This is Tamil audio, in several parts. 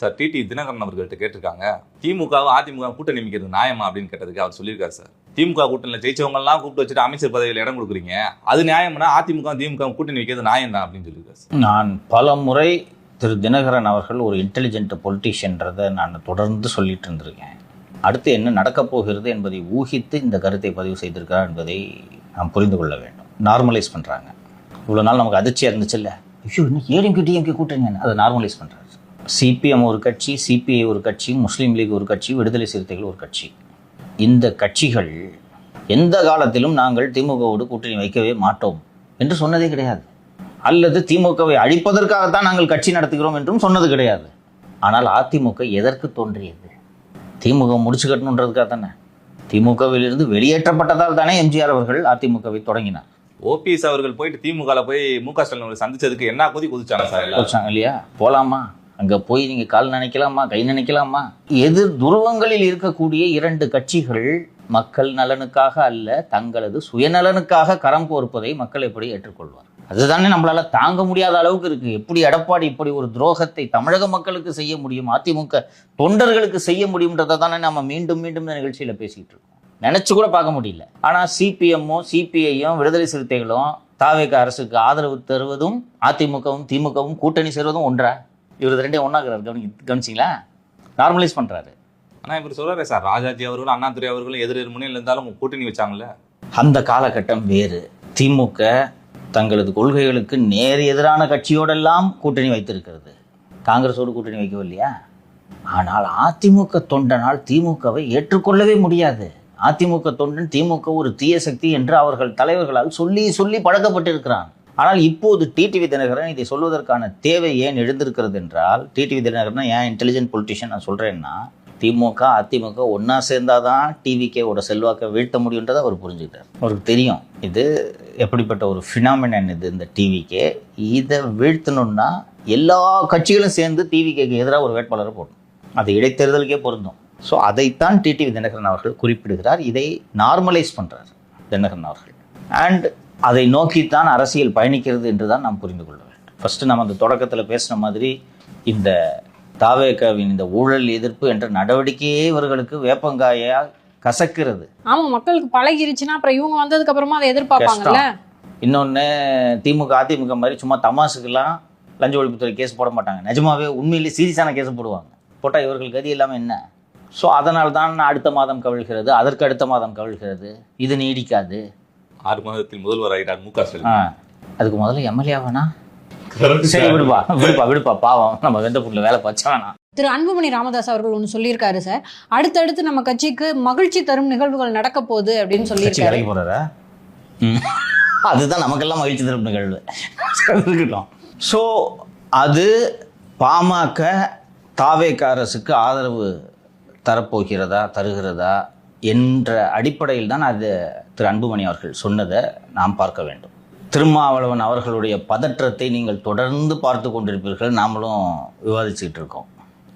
சார் டிடி தினகரன் அவர்கள்ட்ட கேட்டிருக்காங்க, திமுகவும் அதிமுக கூட்டணி அமைக்கிறது நியாயமா அப்படின்னு கேட்டதுக்கு அவர் சொல்லியிருக்காரு சார், திமுக கூட்டணியில் ஜெயிச்சவங்க எல்லாம் கூப்பிட்டு வச்சுட்டு அமைச்சர் பதவியில் இடம் கொடுக்குறீங்க, அது நியாயம்னா அதிமுக திமுக கூட்டணி வைக்கிறது நியாயம் தான் அப்படின்னு சொல்லியிருக்காரு சார். நான் பல முறை திரு தினகரன் அவர்கள் ஒரு இன்டெலிஜென்ட் பொலிட்டிஷியன்றதை நான் தொடர்ந்து சொல்லிட்டு இருந்திருக்கேன். அடுத்து என்ன நடக்கப் போகிறது என்பதை ஊகித்து இந்த கருத்தை பதிவு செய்திருக்கிறார் என்பதை நாம் புரிந்து கொள்ள வேண்டும். நார்மலைஸ் பண்ணுறாங்க. இவ்வளோ நாள் நமக்கு அதிர்ச்சியாக இருந்துச்சு இல்லை, ஐயோ இன்னும் ஏடிஎம்கே டிஎம்கே கூட்டணி, அதை நார்மலைஸ் பண்ணுறாரு. சிபிஎம் ஒரு கட்சி, சிபிஐ ஒரு கட்சி, முஸ்லீம் லீக் ஒரு கட்சி, விடுதலை சிறுத்தைகள் ஒரு கட்சி. இந்த கட்சிகள் எந்த காலத்திலும் நாங்கள் திமுகவோடு கூட்டணி வைக்கவே மாட்டோம் என்று சொன்னதே கிடையாது. அல்லது திமுகவை அழிப்பதற்காகத்தான் நாங்கள் கட்சி நடத்துகிறோம் என்றும் சொன்னது கிடையாது. ஆனால் அதிமுக எதற்கு தோன்றியது? திமுக முடிச்சு கட்டணுன்றதுக்காக தானே. திமுகவிலிருந்து வெளியேற்றப்பட்டதால் தானே எம்ஜிஆர் அவர்கள் அதிமுகவை தொடங்கினார். ஓபிஎஸ் அவர்கள் போயிட்டு திமுகவில் போய் முக ஸ்டாலின் சந்திச்சதுக்கு என்ன குதிச்சாங்க சார்? குதிச்சாங்க இல்லையா? போலாமா? அங்கே போய் நீங்கள் கால் நினைக்கலாமா, கை நினைக்கலாமா? எதிர் துருவங்களில் இருக்கக்கூடிய இரண்டு கட்சிகள் மக்கள் நலனுக்காக அல்ல, தங்களது சுயநலனுக்காக கரம் கோர்ப்பதை மக்கள் எப்படி ஏற்றுக்கொள்வார்? அதுதானே நம்மளால தாங்க முடியாத அளவுக்கு இருக்கு. எப்படி எடப்பாடி இப்படி ஒரு துரோகத்தை தமிழக மக்களுக்கு செய்ய முடியும், அதிமுக தொண்டர்களுக்கு செய்ய முடியும்ன்றதை தானே நம்ம மீண்டும் மீண்டும் இந்த நிகழ்ச்சியில பேசிட்டு இருக்கோம். நினைச்சு கூட பார்க்க முடியல. ஆனா சிபிஎம்மும் சிபிஐயும் விடுதலை சிறுத்தைகளும் தாவேக அரசுக்கு ஆதரவு தருவதும் அதிமுகவும் திமுகவும் கூட்டணி சேர்வதும் ஒன்றா? இவர் ரெண்டே ஒன்றாகிறார். கவனிச்சிங்களா? நார்மலைஸ் பண்றாரு. ஆனா இவர் சொல்றாரு சார், ராஜாஜி அவர்களும் அண்ணாதுரை அவர்களும் எதிர் முனையில் இருந்தாலும் கூட்டணி வச்சாங்கல்ல. அந்த காலகட்டம் வேறு. திமுக தங்களது கொள்கைகளுக்கு நேர் எதிரான கட்சியோடெல்லாம் கூட்டணி வைத்திருக்கிறது. காங்கிரஸோடு கூட்டணி வைக்கவில்லையா? ஆனால் அதிமுக தொண்டனால் திமுகவை ஏற்றுக்கொள்ளவே முடியாது. அதிமுக தொண்டன் திமுக ஒரு தீய சக்தி என்று அவர்கள் தலைவர்களால் சொல்லி சொல்லி பழக்கப்பட்டிருக்கிறான். ஆனால் இப்போது டிடிவி தினகரன் இதை சொல்வதற்கான தேவை ஏன் எழுந்திருக்கிறது என்றால், டிடிவி தினகரன் ஏன் இன்டெலிஜென்ட் பொலிட்டிஷியன் நான் சொல்கிறேன்னா, திமுக அதிமுக ஒன்றா சேர்ந்தாதான் டிவிகேவோட செல்வாக்கை வீழ்த்த முடியுன்றதை அவர் புரிஞ்சுக்கிட்டார். அவருக்கு தெரியும் இது எப்படிப்பட்ட ஒரு ஃபினாமினன் இது இந்த டிவிகே. இதை வீழ்த்தணும்னா எல்லா கட்சிகளும் சேர்ந்து டிவிகேக்கு எதிராக ஒரு வேட்பாளரை போடணும். அது இடைத்தேர்தலுக்கே பொருந்தும். ஸோ அதைத்தான் டிடிவி தினகரன் அவர்கள் குறிப்பிடுகிறார். இதை நார்மலைஸ் பண்ணுறார் தினகரன் அவர்கள். அண்ட் அதை நோக்கித்தான் அரசியல் பயணிக்கிறது என்று தான் நாம் புரிந்து கொள்ள வேண்டும். ஃபர்ஸ்ட் நம்ம அந்த தொடக்கத்தில் பேசின மாதிரி இந்த தாவேகாவின் இந்த ஊழல் எதிர்ப்பு என்ற நடவடிக்கையே இவர்களுக்கு வேப்பங்காயா கசக்கிறது. ஆமா, மக்களுக்கு பழகிருச்சுன்னா அப்புறம் இவங்க வந்ததுக்கு அப்புறமா அதை எதிர்பார்ப்பாங்கல்ல. இன்னொன்று, திமுக அதிமுக மாதிரி சும்மா தமாசுக்கெல்லாம் லஞ்ச ஒழிப்புத்துறை கேஸ் போட மாட்டாங்க. நிஜமாவே உண்மையிலேயே சீரியஸான கேஸ் போடுவாங்க. போட்டால் இவர்கள் கதி இல்லாமல் என்ன? ஸோ அதனால் தான் அடுத்த மாதம் கவிழ்கிறது, அதற்கு அடுத்த மாதம் கவிழ்கிறது. இது நீடிக்காது. 6 மாதத்தில் முதல்வர் ஆகிட்டார் முக ஸ்டாலின். அதுக்கு முதல்ல எம்எல்ஏ வேணா. சரி விடுப்பா பாவம், நம்ம வெந்தப்பூர்ல வேலை பார்த்தா வேணாம். திரு அன்புமணி ராமதாஸ் அவர்கள் ஒன்று சொல்லியிருக்காரு சார், அடுத்தடுத்து நம்ம கட்சிக்கு மகிழ்ச்சி தரும் நிகழ்வுகள் நடக்க போகுது அப்படின்னு சொல்லியிருக்காரு. போறாரா? அதுதான் நமக்கெல்லாம் மகிழ்ச்சி தரும் நிகழ்வு இருக்கட்டும். ஸோ அது பாமக தாவேக அரசுக்கு ஆதரவு தரப்போகிறதா தருகிறதா என்ற அடிப்படையில் தான் அது திரு அன்புமணி அவர்கள் சொன்னதை நாம் பார்க்க வேண்டும். திருமாவளவன் அவர்களுடைய பதற்றத்தை நீங்கள் தொடர்ந்து பார்த்து கொண்டிருப்பீர்கள். நாமளும் விவாதிச்சுக்கிட்டு இருக்கோம்.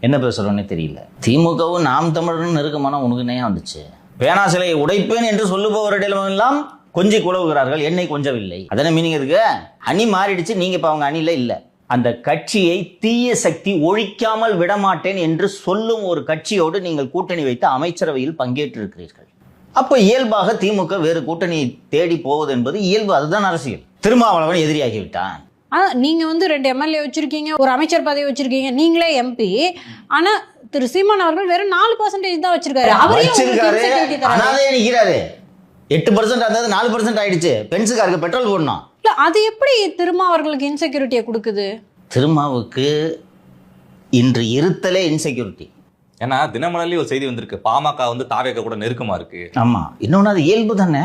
என்ன பேசுகிறோன்னே தெரியல. திமுகவும் நாம் தமிழரும் நெருக்கமான உனக்கு நேயம் வந்துச்சு. பேனா சிலையை உடைப்பேன் என்று சொல்லுபவரிடமெல்லாம் கொஞ்சி குழவுகிறார்கள், என்னை கொஞ்சவில்லை. அதன மீனிங் இருக்கு. அணி மாறிடுச்சு, நீங்க இப்போ அவங்க அணியில் இல்லை. அந்த கட்சியை தீய சக்தி ஒழிக்காமல் விடமாட்டேன் என்று சொல்லும் ஒரு கட்சியோடு நீங்கள் கூட்டணி வைத்து அமைச்சரவையில் பங்கேற்றிருக்கிறீர்கள். அப்போ இயல்பாக திமுக வேறு கூட்டணியை தேடி போவது என்பது இயல்பு. அதுதான் அரசியல். திருமாவளவன் எதிரியாகிவிட்டான். நீங்க 2 எம்எல்ஏ வச்சிருக்கீங்க, ஒரு அமைச்சர் பதவி வச்சிருக்கீங்க, நீங்களே எம்பி. ஆனா திரு சீமான் அவர்கள் வெறும் 4% தான் வச்சிருக்காரு. அனாதையா நிக்கிறாரு. 8% அதாவது 4% ஆயிடுச்சு. பென்ஸுக்காருக்கு பெட்ரோல் போடணும். இல்ல, அது எப்படி திருமா அவர்களுக்கு இன்செக்யூரிட்டியை கொடுக்குது? திருமாவுக்கு இன்று இருத்தலே இன்செக்யூரிட்டி. ஏன்னா தினமலர்லயும் ஒரு செய்தி வந்திருக்கு, பாமக தாவேக கூட நெருக்கமா இருக்கு. ஆமா, இன்னொன்று அது இயல்பு தானே.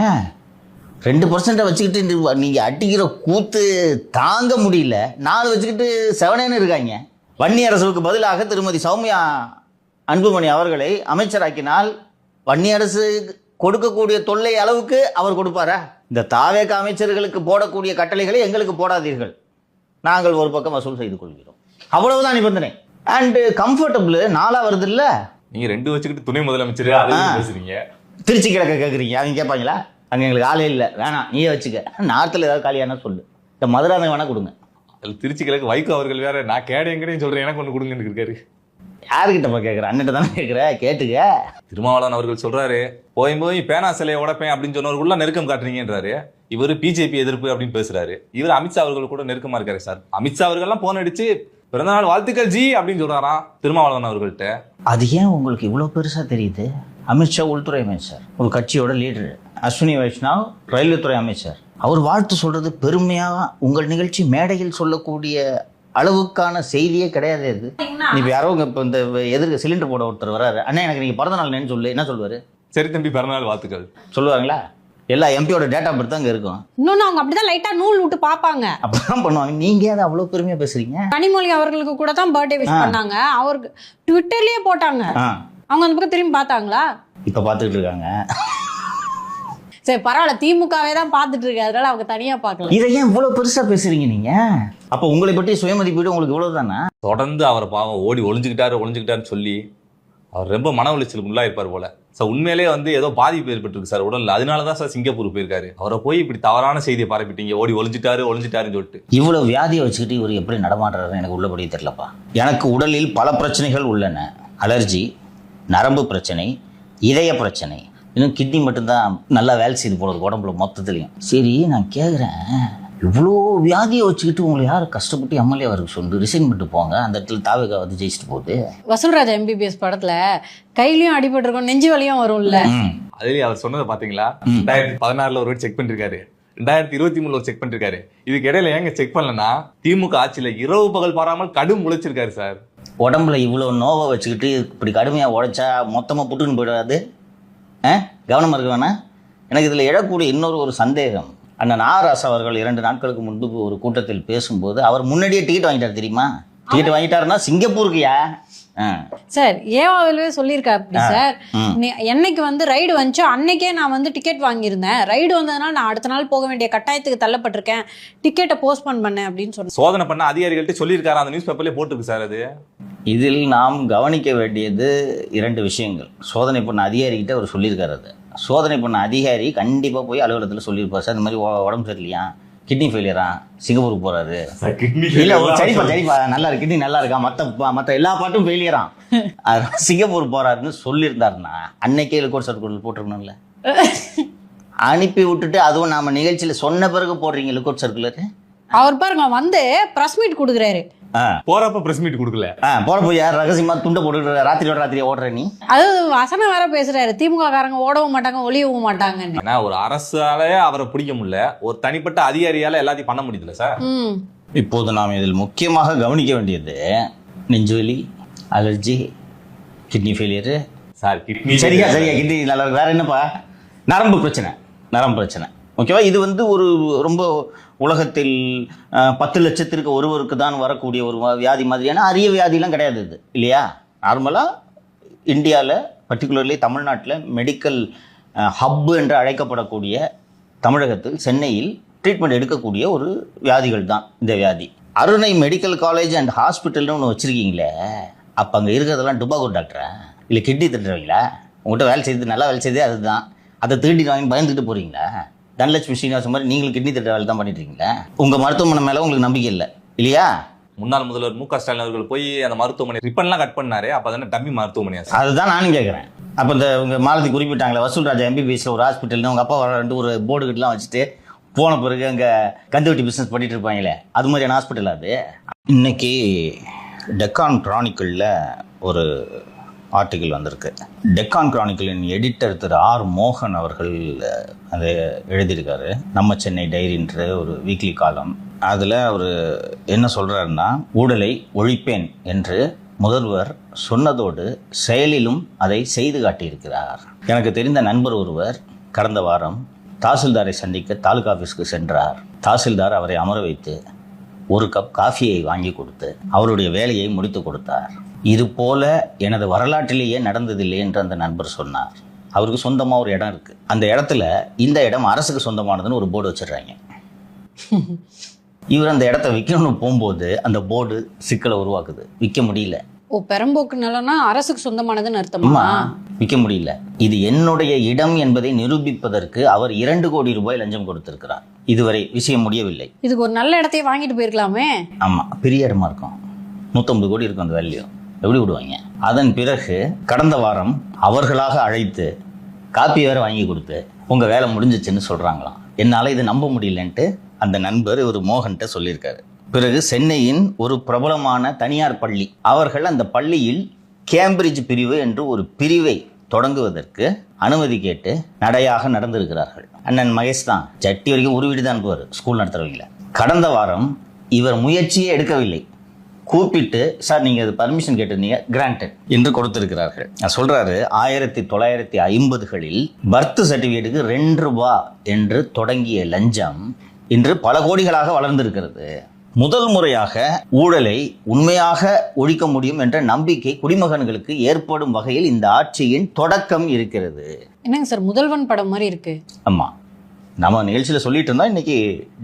2% வச்சுக்கிட்டு நீங்க அடிக்கிற கூத்து தாங்க முடியல. 4 வச்சுக்கிட்டு 7 இருக்காங்க. வன்னி அரசுக்கு பதிலாக திருமதி சௌமியா அன்புமணி அவர்களை அமைச்சராக்கினால் வன்னி அரசு கொடுக்கக்கூடிய தொல்லை அளவுக்கு அவர் கொடுப்பாரா? இந்த தாவேக அமைச்சர்களுக்கு போடக்கூடிய கட்டளைகளை எங்களுக்கு போடாதீர்கள், நாங்கள் ஒரு பக்கம் வசூல் செய்து கொள்கிறோம், அவ்வளவுதான் நிபந்தனை. அண்ட் கம்ஃபர்டபுள் 4 வருது இல்ல. நீங்க 2 வச்சுக்கிட்டு துணை முதலமைச்சர் பேசுறீங்க. திருச்சி கிழக்க கேட்குறீங்க, அவங்க கேட்பாங்களா? அங்கே எங்களுக்கு ஆளே இல்லை, வேணாம் நீயே வச்சுக்க. நார்த்தில் ஏதாவது காலியானா சொல்லு, இந்த மதுராந்தகம் வேணா கொடுங்க. திருச்சி கிழக்கு வைகோ அவர்கள் வேற, நான் கேடையங்கடையும் சொல்றேன், எனக்கு ஒன்று கொடுங்கன்னு இருக்காரு. யாருக்கிட்டப்பா கேட்குற? அண்ணன் தானே கேட்குற, கேட்டுக்க. திருமாவளவன் அவர்கள் சொல்றாரு, போய் பேனா சிலையை உடைப்பேன் அப்படின்னு சொன்னவருக்குள்ள நெருக்கம் காட்டுறீங்கன்றாரு. இவர் பிஜேபி எதிர்ப்பு அப்படின்னு பேசுறாரு. இவர் அமித்ஷா அவர்கள் கூட நெருக்கமா இருக்காரு சார். அமித்ஷா அவர்கள்லாம் போன் அடிச்சு பிறந்தநாள் வாழ்த்துக்கள் ஜி அப்படின்னு சொல்றாராம் திருமாவளவன் அவர்கள்ட்ட. அது ஏன் உங்களுக்கு இவ்வளோ பெருசாக தெரியுது? அமித்ஷா உள்துறை அமைச்சர், ஒரு கட்சியோட லீடரு. அஸ்வினி வைஷ்ணவ் ரயில்வே துறை அமைச்சர். அவர் வாழ்த்து சொல்றது பெருமையாக உங்கள் நிகழ்ச்சி மேடையில் சொல்லக்கூடிய அளவுக்கான செய்தியே கிடையாது. இது இப்போ யாரோ இப்போ இந்த எதிர்க்க சிலிண்டர் போட ஒருத்தர் வராரு, அண்ணா எனக்கு நீங்கள் பிறந்த நாள் நேன்னு சொல்லு, என்ன சொல்லுவார்? சரி தம்பி பிறந்தநாள் வாழ்த்துக்கள் சொல்லுவாங்களா? எல்லா எம்பியோட டேட்டா பர்த் அங்கே இருக்கும். இன்னொன்று அவங்க அப்படிதான் லைட்டா நூல் விட்டு பார்ப்பாங்க, அப்படிதான் பண்ணுவாங்க. நீங்க அதை அவ்வளோ பெருமையாக பேசுறீங்க. கனிமொழி அவர்களுக்கு கூட தான் பர்த்டே விஷ் பண்ணாங்க, அவருக்கு ட்விட்டர்லயே போட்டாங்க. அவங்க அந்த பக்கம் திரும்பி பார்த்தாங்களா? இப்போ பார்த்துட்டு இருக்காங்க. சரி பரவாயில்ல, திமுகவே தான் பார்த்துட்டு இருக்கு, அதனால அவங்க தனியா பார்க்கல. இதை ஏன் இவ்வளோ பெருசா பேசுறீங்க நீங்க? அப்போ உங்களை பற்றி சுயமதிப்பீடு உங்களுக்கு இவ்வளவு தானே? தொடர்ந்து அவரை பாவம் ஓடி ஒளிஞ்சுக்கிட்டாருன்னு சொல்லி அவர் ரொம்ப மன உளைச்சலுக்கு உள்ளாயிருப்பார் போல சார். உண்மையிலே ஏதோ பாதிப்பு ஏற்பட்டிருக்கு சார் உடல்ல. அதனால தான் சார் சிங்கப்பூர் போயிருக்காரு. அவரை போய் இப்படி தவறான செய்தியை பரப்பிட்டீங்க, ஓடி ஒளிஞ்சிட்டாருன்னு சொல்லிட்டு. இவ்வளவு வியாதியை வச்சுக்கிட்டு இவர் எப்படி நடமாடுறாரு எனக்கு உள்ளபடியே தெரியலப்பா. எனக்கு உடலில் பல பிரச்சனைகள் உள்ளன. அலர்ஜி, நரம்பு பிரச்சனை, இதய பிரச்சனை, இன்னும் கிட்னி மட்டும்தான் நல்லா வேலை செய்து போடுறது உடம்புல மொத்தத்துலையும். சரி நான் கேட்குறேன், இவ்வளோ வியாதியை வச்சுக்கிட்டு உங்களை யார் கஷ்டப்பட்டு எம்எல்ஏ வரைக்கும் சொல்லி ரிசைன் பண்ணிட்டு போங்க, அந்த இடத்துல தாவேகா ஜெயிச்சுட்டு போகுது. வசூல்ராஜ் எம்பிபிஎஸ் படத்துல கையிலயும் அடிபட்டிருக்கும், நெஞ்சு வலியும் வரும்ல. அதுலயும் அவர் சொன்னதை பாத்தீங்களா? 2016 ஒரு செக் பண்ணிருக்காரு, 2023 செக் பண்ணிருக்காரு. இதுக்கு இடையில ஏங்க செக் பண்ணலன்னா திமுக ஆட்சியில இரவு பகல் பாராமல் கடும் உழைச்சிருக்காரு சார். உடம்புல இவ்வளோ நோவை வச்சுக்கிட்டு இப்படி கடுமையாக உழைச்சா மொத்தமாக புட்டுன்னு போயிடாது? கவனமாக இருக்க வேணா. எனக்கு இதில் எழக்கூடிய இன்னொரு சந்தேகம், அண்ணன் ஆர்.ராசா அவர்கள் 2 நாட்களுக்கு முன்பு ஒரு கூட்டத்தில் பேசும்போது அவர் முன்னாடியே டிக்கெட் வாங்கிட்டார் தெரியுமா? Ticket வாங்கிட்டாருன்னா சிங்கப்பூருக்குயா sir. ஏவாவிலே சொல்லியிருக்காரு அப்படி சார். என்னைக்கு ரைடு வந்துச்சோ அன்னைக்கே நான் டிக்கெட் வாங்கியிருந்தேன், ரைடு வந்ததுனால நான் அடுத்த நாள் போக வேண்டிய கட்டாயத்துக்கு தள்ளப்பட்டிருக்கேன், டிக்கெட்டை போஸ்ட்போன் பண்ணேன் அப்படின்னு சொன்னேன். சோதனை பண்ண அதிகாரிகள்ட்ட சொல்லியிருக்காரு, அந்த நியூஸ் பேப்பர்லேயே போட்டுருக்கு சார். அது இதில் நாம் கவனிக்க வேண்டியது 2 விஷயங்கள். சோதனை பண்ண அதிகாரிகிட்ட அவர் சொல்லியிருக்காரு. அது சோதனை பண்ண அதிகாரி கண்டிப்பாக போய் அலுவலகத்தில் சொல்லியிருப்பார் சார், இந்த மாதிரி உடம்பு சரியில்லையா, கிட்னி ஃபெயிலியரா, சிங்கப்பூருக்கு போறாரு. இல்லை சரிப்பா நல்லா இருக்கு, கிட்னி நல்லா இருக்கா, மற்ற எல்லா பாட்டும் ஃபெயிலியரான், சிங்கப்பூர் போறாருன்னு சொல்லியிருந்தாருன்னா அன்னைக்கே லுக்கவுட் சர்க்குலர் போட்டிருக்கணும்ல. அனுப்பி விட்டுட்டு அதுவும் நாம நிகழ்ச்சியில் சொன்ன பிறகு போடுறீங்க லுக்கவுட் சர்க்குலர். அவர் பாருங்க பிரஸ் மீட் கொடுக்குறாரு, போறப்ப பிரஸ் மீட் கொடுக்கல, போறப்போ யார் ரகசியமா துண்டை போட்டு ராத்திரியோட ஓடுற நீ. அது வசனம் வேற பேசுறாரு, திமுக காரங்க ஓடவும் மாட்டாங்க ஒளியவும் மாட்டாங்க. ஒரு அரசால அவரை பிடிக்க முடியல, ஒரு தனிப்பட்ட அதிகாரியால எல்லாத்தையும் பண்ண முடியல சார். இப்போது நாம் இதில் முக்கியமாக கவனிக்க வேண்டியது நெஞ்சுவலி, allergy, kidney failure sir. Kidney சரியா கிட்னி நல்லா இருக்கு. வேற என்னப்பா? நரம்பு பிரச்சனை. ஓகேவா? இது ஒரு ரொம்ப உலகத்தில் 10 லட்சத்திற்கு ஒருவருக்கு தான் வரக்கூடிய ஒரு வியாதி மாதிரியான அரிய வியாதிலாம் கிடையாது இது, இல்லையா? நார்மலாக இந்தியாவில் பர்டிகுலர்லி தமிழ்நாட்டில் மெடிக்கல் ஹப்பு என்று அழைக்கப்படக்கூடிய தமிழகத்தில் சென்னையில் ட்ரீட்மெண்ட் எடுக்கக்கூடிய ஒரு வியாதிகள் தான் இந்த வியாதி. அருணை மெடிக்கல் காலேஜ் அண்ட் ஹாஸ்பிட்டல்னு ஒன்று வச்சுருக்கீங்களே, அப்போ அங்கே இருக்கிறதெல்லாம் டுபாகூர் டாக்டரா இல்லை கிட்னி திட்டுறீங்களா? உங்கள்கிட்ட நல்லா வேலை செய்தே அதுதான், அதை திருடி வாங்கி பயந்துக்கிட்டு போகிறீங்களா? தனலட்சுமி ஸ்ரீனிவாசன் மாதிரி நீங்களும் கிட்னி திட்ட வேலை தான் பண்ணிட்டு இருக்கீங்களா? உங்கள் மருத்துவமனை மேலே உங்களுக்கு நம்பிக்கை இல்லை, இல்லையா? முன்னாள் முதல்வர் மு.க. ஸ்டாலின் அவர்கள் போய் அந்த மருத்துவமனை ரிப்பன்லாம் கட் பண்ணாரு, அப்போ தானே டம்மி மருத்துவமனையா? அதுதான் நானும் கேட்குறேன். அப்போ இந்த உங்கள் மாலதி குறிப்பிட்டாங்களே வசூல்ராஜா எம்பிபிஎஸ்ல ஒரு ஹாஸ்பிட்டல்னு உங்கள் அப்பா ஒரு போர்டு கிட்டலாம் வச்சுட்டு போன பிறகு அங்கே கந்துவட்டி பிஸ்னஸ் பண்ணிட்டு இருப்பாங்களே, அது மாதிரியான ஹாஸ்பிட்டல் அது. இன்னைக்கு டெக்கான் கிரானிக்கிளில் ஒரு ஆர்டிக்கிள் வந்திருக்கு. டெக்கான் கிரானிக்கிளின் எடிட்டர் திரு ஆர் மோகன் அவர்கள் அதை எழுதியிருக்காரு. நம்ம சென்னை டைரின்ற ஒரு வீக்லி காலம். அதில் அவர் என்ன சொல்கிறாருன்னா, ஊழலை ஒழிப்பேன் என்று முதல்வர் சொன்னதோடு செயலிலும் அதை செய்து காட்டியிருக்கிறார். எனக்கு தெரிந்த நண்பர் ஒருவர் கடந்த வாரம் தாசில்தாரை சந்திக்க தாலுகா ஆஃபீஸ்க்கு சென்றார். தாசில்தார் அவரை அமர வைத்து 1 கப் காஃபியை வாங்கி கொடுத்து அவருடைய வேலையை முடித்து கொடுத்தார். இது போல எனது வரலாற்றிலேயே நடந்ததில்லை என்று அந்த நண்பர் சொன்னார். அவருக்கு சொந்தமாக ஒரு இடம் இருக்குது. அந்த இடத்துல இந்த இடம் அரசுக்கு சொந்தமானதுன்னு ஒரு போர்டு வச்சிடுறாங்க. இவர் அந்த இடத்த விற்கணும்னு போகும்போது அந்த போர்டு சிக்கலை உருவாக்குது, விற்க முடியல. பெரம்போக்கு நிலம்னா அரசுக்கு சொந்தமானதுன்னு அர்த்தமா? விற்க முடியல. இது என்னுடைய இடம் என்பதை நிரூபிப்பதற்கு அவர் 2 கோடி ரூபாய் லஞ்சம் கொடுத்திருக்கிறார். இதுவரை விஷயம் முடியவில்லை. இதுக்கு ஒரு நல்ல இடத்தையே வாங்கிட்டு போயிருக்கலாமே. ஆமா, பெரிய இடமா இருக்கும், 150 கோடி இருக்கும் அந்த வேல்யூ. எப்படி விடுவாங்க? அதன் பிறகு கடந்த வாரம் அவர்களாக அழைத்து காப்பி வேற வாங்கி கொடுத்து உங்கள் வேலை முடிஞ்சிச்சுன்னு சொல்கிறாங்களாம். என்னால் இது நம்ப முடியலன்ட்டு அந்த நண்பர் ஒரு மோகன்கிட்ட சொல்லியிருக்காரு. பிறகு சென்னையின் ஒரு பிரபலமான தனியார் பள்ளி, அவர்கள் அந்த பள்ளியில் கேம்பிரிட்ஜ் பிரிவு என்று ஒரு பிரிவை தொடங்குவதற்கு அனுமதி கேட்டு நடையாக நடந்திருக்கிறார்கள். அண்ணன் மகேஷ் தான் சட்டி வரைக்கும் ஒரு வீடு தான் போவார் ஸ்கூல் நடத்துறவங்கள. கடந்த வாரம் இவர் முயற்சியே எடுக்கவில்லை, கூப்பிட்டு சார் நீங்கள் அது பர்மிஷன் கேட்டிருந்தீங்க, கிராண்டட் என்று கொடுத்திருக்கிறார்கள். நான் சொல்றாரு, 1950களில் பர்த் சர்டிஃபிகேட்டுக்கு 2 ரூபாய் என்று தொடங்கிய லஞ்சம் இன்று பல கோடிகளாக வளர்ந்திருக்கிறது. முதல் முறையாக ஊழலை உண்மையாக ஒழிக்க முடியும் என்ற நம்பிக்கை குடிமகன்களுக்கு ஏற்படும் வகையில் இந்த ஆட்சியின் தொடக்கம் இருக்கிறது. என்னங்க சார் முதல்வன் படம் மாதிரி இருக்கு? ஆமா, நம்ம நிகழ்ச்சியில் சொல்லிட்டு இருந்தோம், இன்னைக்கு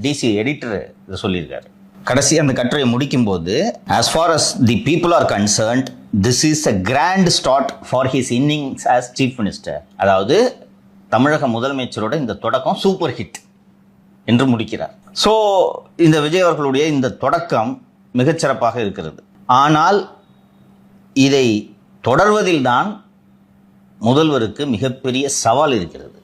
டிசி எடிட்டர் இதை சொல்லியிருக்காரு. கடைசி அந்த கட்டுரையை முடிக்கும் போது, as far as the people are concerned, this is a grand start for his innings as chief minister. அதாவது தமிழக முதலமைச்சரோட இந்த தொடக்கம் சூப்பர் ஹிட் என்று முடிக்கிறார். ஸோ இந்த விஜய் அவர்களுடைய இந்த தொடக்கம் மிகச்சிறப்பாக இருக்கிறது. ஆனால் இதை தொடர்வதில்தான் முதல்வருக்கு மிகப்பெரிய சவால் இருக்கிறது.